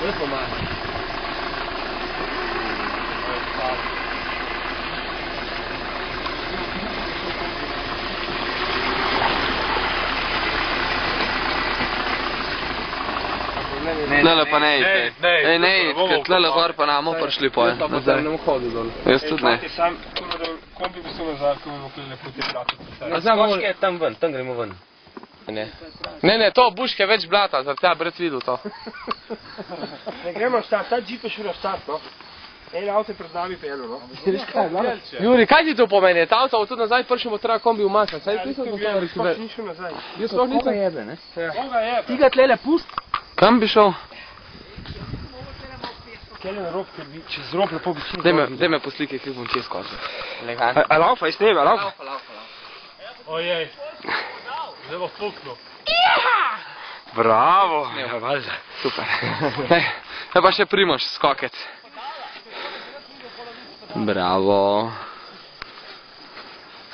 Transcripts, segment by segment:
Lepo malo. Tlele pa ne ide. Ej, ne ide, ker tlele gor pa namo prišli poje. Jaz pa potem ne bom hodil dol. Jaz tudi ne. Kombi bi se nazaj, ko bomo klele po te blate. A znam Boške je tam ven, tam gremo ven. Ne, to Boške več blata, zaradi tega brec videl to. Ne gremo štart, ta džip je šel na štart, no. En avto je pred nami pelo, no. Juri, kaj ti to pomeni? Ta avto bo tudi nazaj prišel, bo treba kombi umakniti. Saj pisal Jaz sem to reči. ni šel nazaj. Jaz sploh nisem jebe, ne? Koga je? Ti ga tlele pust. Kam bi šel? Kjel je na rob, ker bi čez rob lepo bi čez. Daj me po slike, kjer bom čez skočil. A laufa iz tebe, laufa? Ojej. Zdaj bo fuknil. Bravo! Ja, valjda. Super. Daj pa še Primož, skokec. Bravo.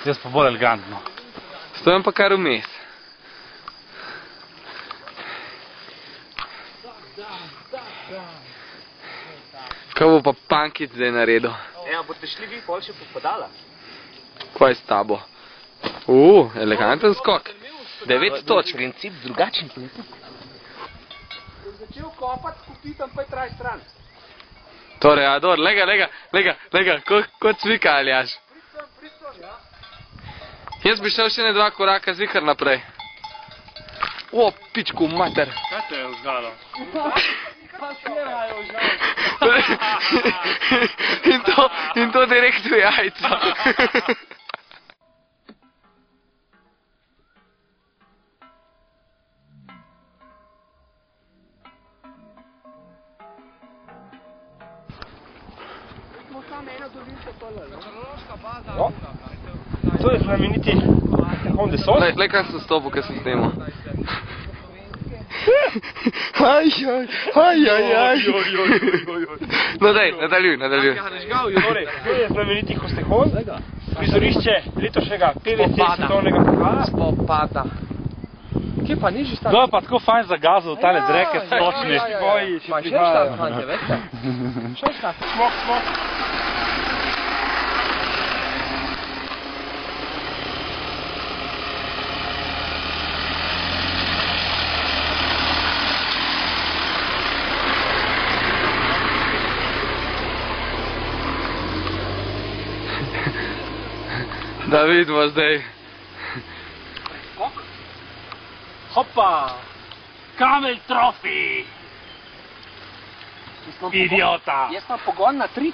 Jaz pa bolj elegantno. Stojim pa kar vmes. Kaj bo pa Pankic zdaj naredil? Ja, boste šli vi pol še popadala? Kaj s tabo? Eleganten skok. 9 točk. Princip, drugačen princip. Ko začel kopati, kupitam pa je traj stran. Torej, Ador, lega, kot cvika, Aljaž. Pristom, ja. Jaz bi šel še ne 2 koraka zihar naprej. O, pičku, mater. Kaj te je vzgalo? Pa svirajo žal. In to direkt v jajca. To je znameniti Honda Sol. Lej, kaj sem stopil, kaj sem snimal. No daj, nadaljuj. Torej, to je znameniti Hostehon, prizorišče letošnjega PVC svetovnega pokala. Spopada. Kje pa niži start? Kdo je pa tako fajn zagazal v tale dreke skočni? Ma še štart, fante, veste? Še štart. Smok. Da vidimo zdaj. Hopa! Kamel trofi! Idiota! Jaz pa pogon na 3.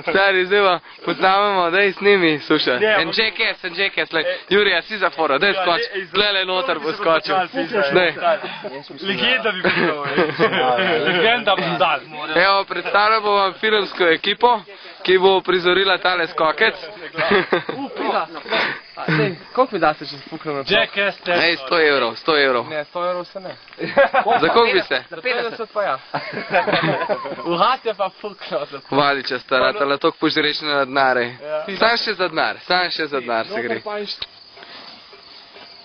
Stari, zdaj pa posnamemo, daj snimi, suša. En jackass, lej. Jurija, si za fora, daj skoč. Tlele noter bo skočil. Daj. Legenda bi bil, legenda bi dal. Evo, predstavljamo vam filmsko ekipo, ki bo prizorila tale skokec. Pida. Koliko mi daste, če se fuknem na to? Jackass test. Ej, 100 evrov. Ne, 100 evrov se ne. Za koliko bi se? Za 50 pa ja. Uhat je pa fuknil. Valiča stara, tale tok požrečne na dnare. Sam še za denar se gre.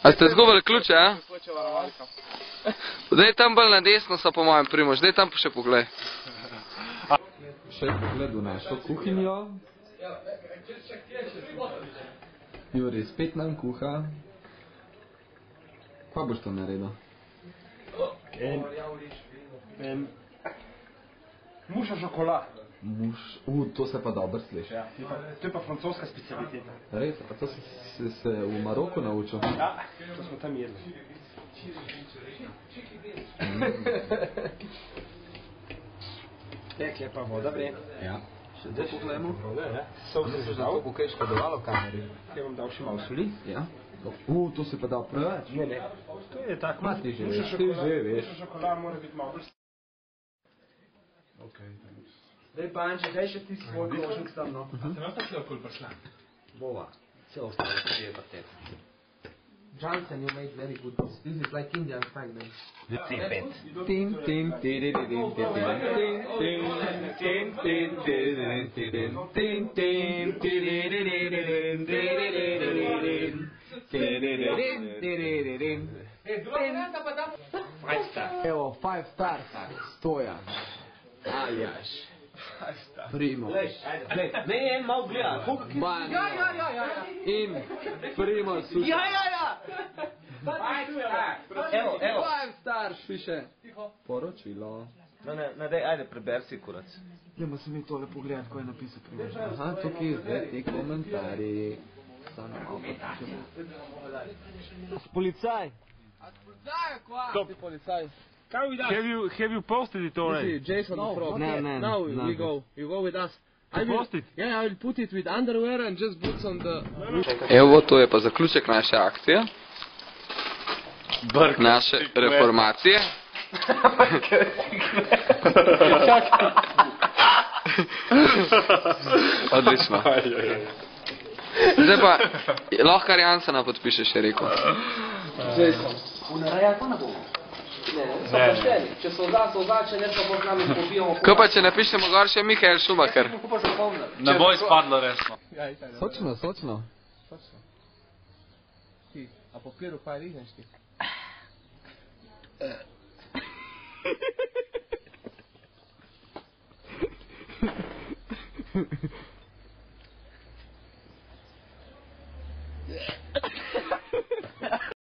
A ste zgubili ključe, a? Daj tam bolj na desno so po mojem, Primož, daj tam še pogled. Še pogled v našo kuhinjo. Juri spet nam kuha. Pa boš to naredil? Muša šokola. To se pa dobro sliši. Ja, to je pa francoska specialiteta. Res, a to si se v Maroku naučil? Ja, to smo tam jedli. Tekle pa voda, bre. Ja. Še zdaj pogledamo? Sol se zažal. Bo kaj škodovalo kameri? Kaj vam dal še malo soli? Ja. To se pa dal preveč. Ne. To je tako. Ma ti že veš, ti že veš. Muša šokola mora biti malo bolj. Zdaj pa Anče, kaj še ti svoj krožnik tam, no? Se vam pa tle okoli prišla? Bova. Vse ostalo pa je pa teta. Johnson, you made very good. This is like Indian style, man. Evo, 5 stars, Stojan, Aljaš, Primož, Banja in Primož Suša. Evo. 5 stars, piše. Poročilo. Nadej, ajde, preber si, kurac. Dajmo se mi tole pogledati, ko je napisal Primož. Aha, tukaj zdaj ti komentarji. Policaj. Stop. Have you posted it already? Jason from. No. Now we go. You go with us. I will post it? Yeah, I will put it with underwear and just boots on the. Evo, to je pa zaključek naše akcije. Naše reformacije. Odlično. Zdaj pa, lahko Jansena podpišeš, je rekel. Jason. Če so za, če ne pa bo z nami pobijamo. Ko pa če napišemo gor še Mihael Schumacher. Ne bo izpadlo resno. Sočno. Ti, a papiru pa rihneš ti?